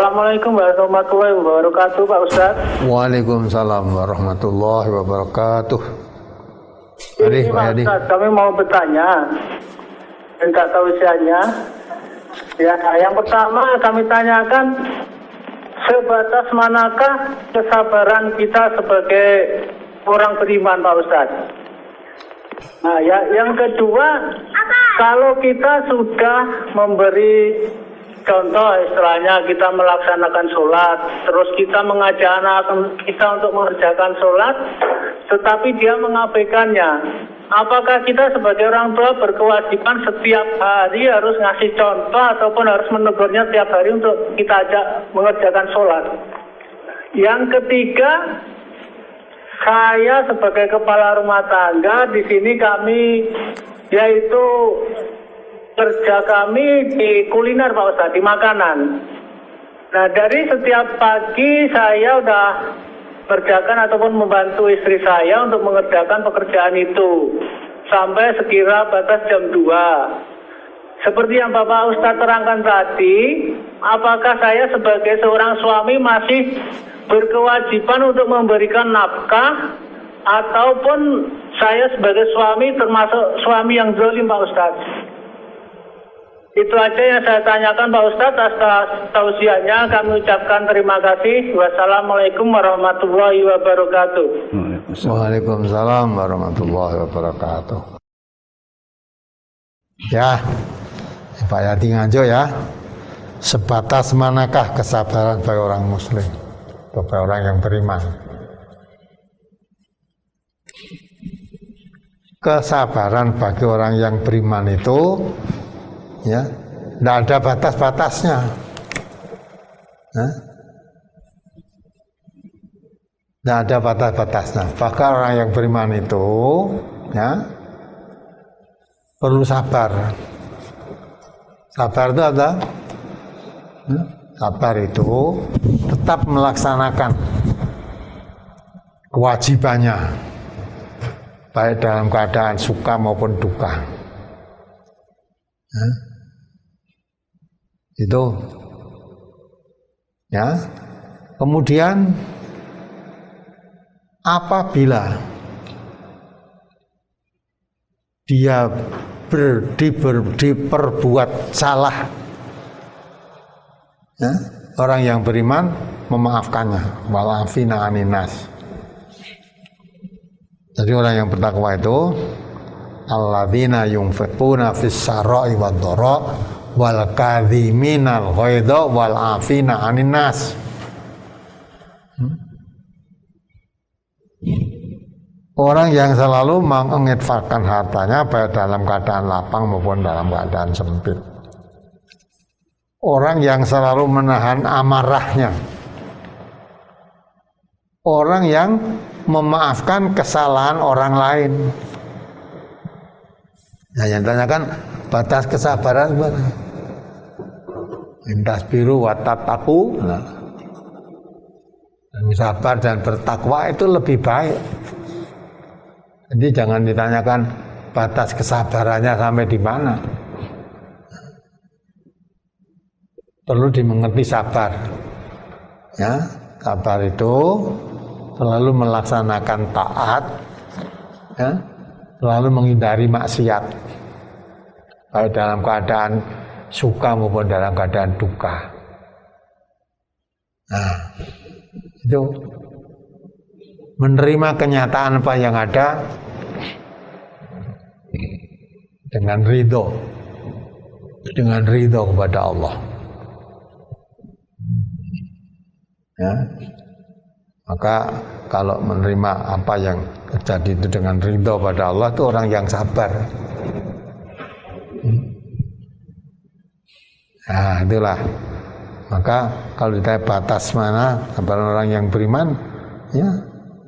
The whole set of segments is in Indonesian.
Assalamualaikum warahmatullahi wabarakatuh, Pak Ustadz. Waalaikumsalam warahmatullahi wabarakatuh. Ini Pak Ustadz, kami mau bertanya, minta tausiahnya. Ya, yang pertama kami tanyakan, sebatas manakah kesabaran kita sebagai orang beriman, Pak Ustadz? Nah, ya, yang kedua, kalau kita sudah memberi contoh, istilahnya kita melaksanakan sholat, terus kita mengajak anak kita untuk mengerjakan sholat, tetapi dia mengabaikannya. Apakah kita sebagai orang tua berkewajiban setiap hari harus ngasih contoh ataupun harus menegurnya setiap hari untuk kita ajak mengerjakan sholat? Yang ketiga, saya sebagai kepala rumah tangga di sini kami yaitu kerja kami di kuliner, Pak Ustadz, di makanan. Nah, dari setiap pagi saya udah kerjakan ataupun membantu istri saya untuk mengerjakan pekerjaan itu sampai sekira batas jam 2. Seperti yang Bapak Ustadz terangkan tadi, apakah saya sebagai seorang suami masih berkewajiban untuk memberikan nafkah ataupun saya sebagai suami termasuk suami yang zalim, Pak Ustadz? Itu aja yang saya tanyakan, Pak Ustadz. Atas tausiahnya kami ucapkan terima kasih. Wassalamualaikum warahmatullahi wabarakatuh. Waalaikumsalam warahmatullahi wabarakatuh. Ya, Pak Yati Nganjo ya. Sebatas manakah kesabaran bagi orang muslim, bagi orang yang beriman? Kesabaran bagi orang yang beriman itu ya, tidak ada batas-batasnya. Tidak ada batas-batasnya. Bahkan orang yang beriman itu ya perlu sabar. Sabar itu ada. Sabar itu tetap melaksanakan kewajibannya, baik dalam keadaan suka maupun duka. Itu ya. Kemudian apabila dia diperbuat salah ya, orang yang beriman memaafkannya, walafina aninas. Jadi orang yang bertakwa itu alladzina yunfiquna fis sarai wad dara wal kadhiminal ghaidha wal afina 'anil nas. Orang yang selalu menginfakkan hartanya baik dalam keadaan lapang maupun dalam keadaan sempit. Orang yang selalu menahan amarahnya. Orang yang memaafkan kesalahan orang lain. Nah, yang tanyakan batas kesabaran mana? Intas biru watataku. Nah, sabar dan bertakwa itu lebih baik. Jadi jangan ditanyakan batas kesabarannya sampai di mana. Perlu dimengerti sabar. Ya, sabar itu selalu melaksanakan taat, ya, selalu menghindari maksiat, baik dalam keadaan suka maupun dalam keadaan duka. Nah, itu menerima kenyataan apa yang ada dengan ridho kepada Allah. Ya, maka kalau menerima apa yang terjadi itu dengan ridho pada Allah, itu orang yang sabar. Nah, itulah. Maka kalau ditanya batas mana sabar orang yang beriman, ya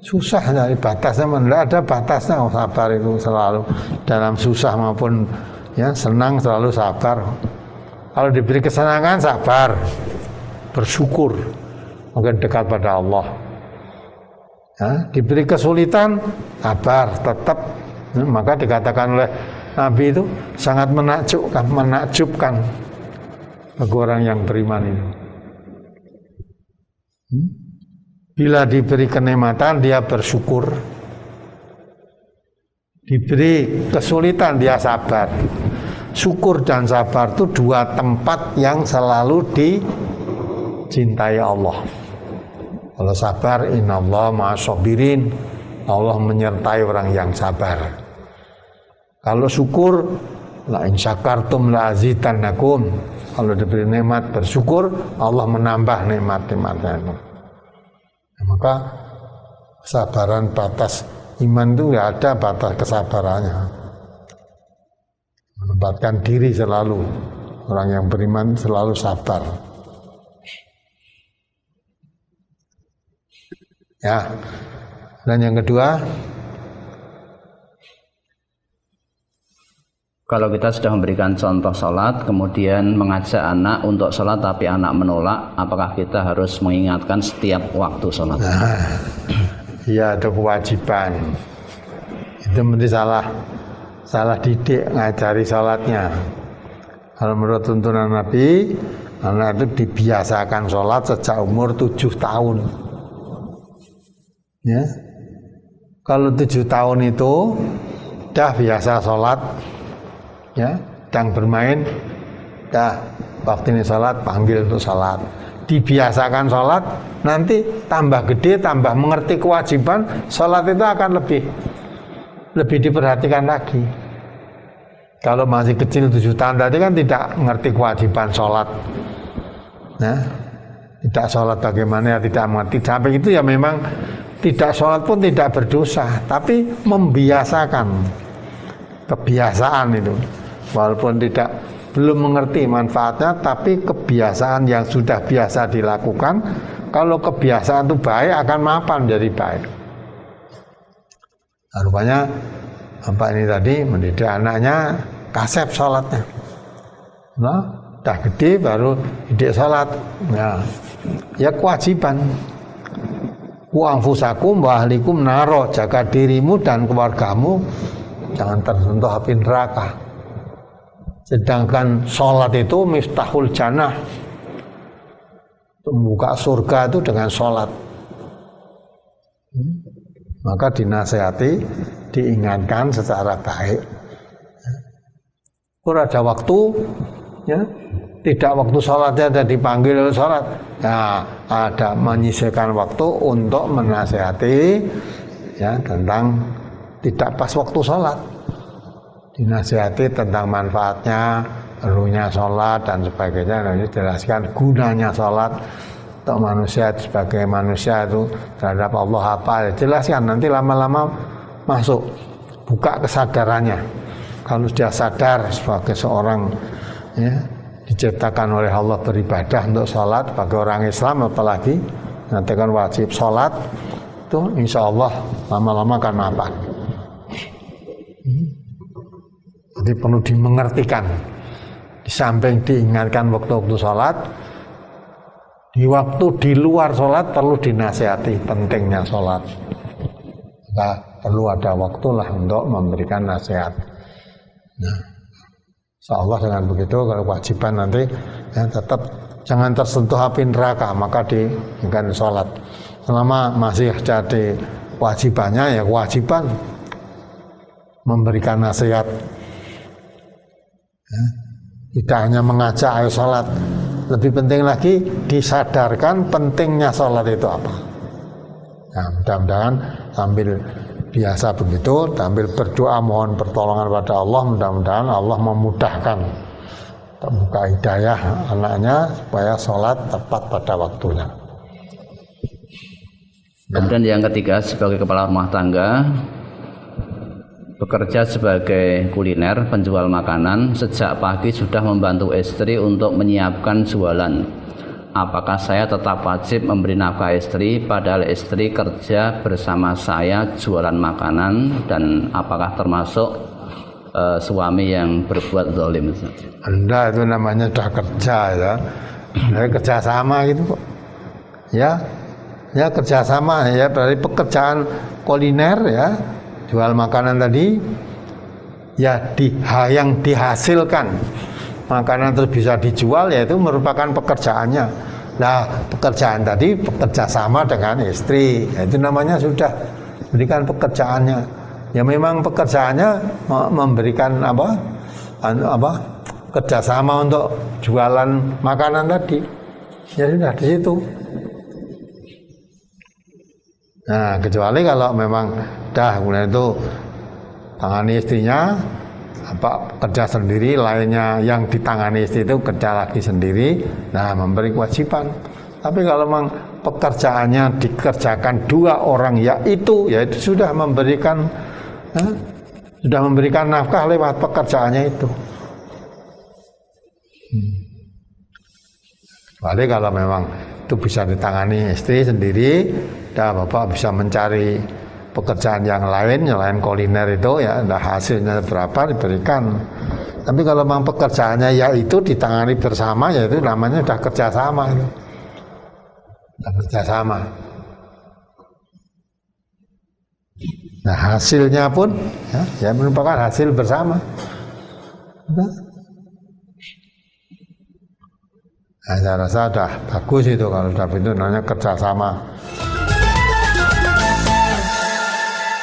susah dari batasnya, tidak ada batasnya. Sabar itu selalu dalam susah maupun ya senang selalu sabar. Kalau diberi kesenangan sabar, bersyukur, mungkin dekat pada Allah. Ya, diberi kesulitan sabar tetap. Ya, maka dikatakan oleh Nabi itu sangat menakjubkan bagi orang yang beriman itu. Bila diberi kenikmatan dia bersyukur, diberi kesulitan dia sabar. Syukur dan sabar itu dua tempat yang selalu dicintai Allah. Kalau sabar, innallaha ma'as-sabirin, Allah menyertai orang yang sabar. Kalau syukur, la in syakartum la azidannakum, kalau diberi nikmat bersyukur, Allah menambah nikmat-nikmatnya itu. Maka kesabaran batas iman itu nggak ada batas kesabarannya. Menempatkan diri selalu, orang yang beriman selalu sabar. Ya, dan yang kedua, kalau kita sudah memberikan contoh sholat, kemudian mengajak anak untuk sholat tapi anak menolak, apakah kita harus mengingatkan setiap waktu sholat? Nah, iya, ada kewajiban. Itu mesti salah didik ngajari sholatnya. Kalau menurut tuntunan Nabi, anak itu dibiasakan sholat sejak umur 7 tahun. Ya, kalau 7 tahun itu dah biasa sholat, ya, sedang bermain, dah waktu ini sholat, panggil untuk sholat. Dibiasakan sholat, nanti tambah gede, tambah mengerti kewajiban, sholat itu akan lebih diperhatikan lagi. Kalau masih kecil 7 tahun tadi kan tidak mengerti kewajiban sholat, nah, tidak sholat bagaimana, ya tidak mengerti. Sampai itu ya memang tidak sholat pun tidak berdosa, tapi membiasakan, kebiasaan itu. Walaupun belum mengerti manfaatnya, tapi kebiasaan yang sudah biasa dilakukan, kalau kebiasaan itu baik akan mapan jadi baik. Nah, rupanya Bapak ini tadi mendidik anaknya kasep sholatnya. Nah, dah gede baru didik sholat. Nah, ya kewajiban. Wa anfusakum wa ahlikum naro, jaga dirimu dan keluargamu jangan tersentuh api neraka. Sedangkan sholat itu miftahul jannah, membuka surga itu dengan sholat. Maka dinasihati, diingatkan secara baik. Kalau ada waktu, ya, tidak waktu sholatnya ada dipanggil sholat, ya, ada menyisihkan waktu untuk menasihati, ya, tentang tidak pas waktu sholat, dinasihati tentang manfaatnya, perlunya sholat dan sebagainya. Nanti jelaskan gunanya sholat untuk manusia sebagai manusia itu terhadap Allah apa, jelaskan. Nanti lama-lama masuk, buka kesadarannya. Kalau dia sadar sebagai seorang, ya, diciptakan oleh Allah beribadah untuk sholat, bagi orang Islam apalagi nanti kan wajib sholat, itu insya Allah lama-lama akan mapan. Jadi perlu dimengertikan, di samping diingatkan waktu-waktu sholat, di waktu di luar sholat perlu dinasihati pentingnya sholat. Maka perlu ada waktulah untuk memberikan nasihat. Nah, insyaallah dengan begitu kalau kewajiban nanti, ya, tetap jangan tersentuh api neraka, maka dengan sholat. Selama masih jadi kewajibannya, ya kewajiban memberikan nasihat. Ya, tidak hanya mengajak ayo sholat, lebih penting lagi disadarkan pentingnya sholat itu apa. Nah, mudah-mudahan sambil biasa begitu, sambil berdoa mohon pertolongan pada Allah, mudah-mudahan Allah memudahkan untuk buka hidayah anaknya supaya sholat tepat pada waktunya. Kemudian yang ketiga, sebagai kepala rumah tangga, bekerja sebagai kuliner, penjual makanan, sejak pagi sudah membantu istri untuk menyiapkan jualan. Apakah saya tetap wajib memberi nafkah istri padahal istri kerja bersama saya jualan makanan, dan apakah termasuk suami yang berbuat zalim? Anda itu namanya sudah kerja, ya, kerja sama gitu kok. Ya kerja sama, ya, dari pekerjaan kuliner, ya, jual makanan tadi, ya, yang dihasilkan makanan terus bisa dijual, yaitu merupakan pekerjaannya. Nah, pekerjaan tadi bekerja sama dengan istri, ya, itu namanya sudah berikan pekerjaannya. Ya memang pekerjaannya memberikan kerjasama untuk jualan makanan tadi. Ya sudah di situ. Nah, kecuali kalau memang kemudian itu tangani istrinya, kerja sendiri, lainnya yang ditangani istri itu kerja lagi sendiri, nah memberi kewajiban. Tapi kalau memang pekerjaannya dikerjakan dua orang, yaitu sudah memberikan nafkah lewat pekerjaannya itu. Kecuali kalau memang itu bisa ditangani istri sendiri, bapak bisa mencari pekerjaan yang lain kuliner itu, ya hasilnya berapa diberikan. Tapi kalau memang pekerjaannya itu ditangani bersama, ya itu namanya sudah kerjasama. Kerjasama. Nah hasilnya pun ya merupakan hasil bersama. Nah, saya rasa sudah bagus itu kalau sudah itu namanya kerjasama.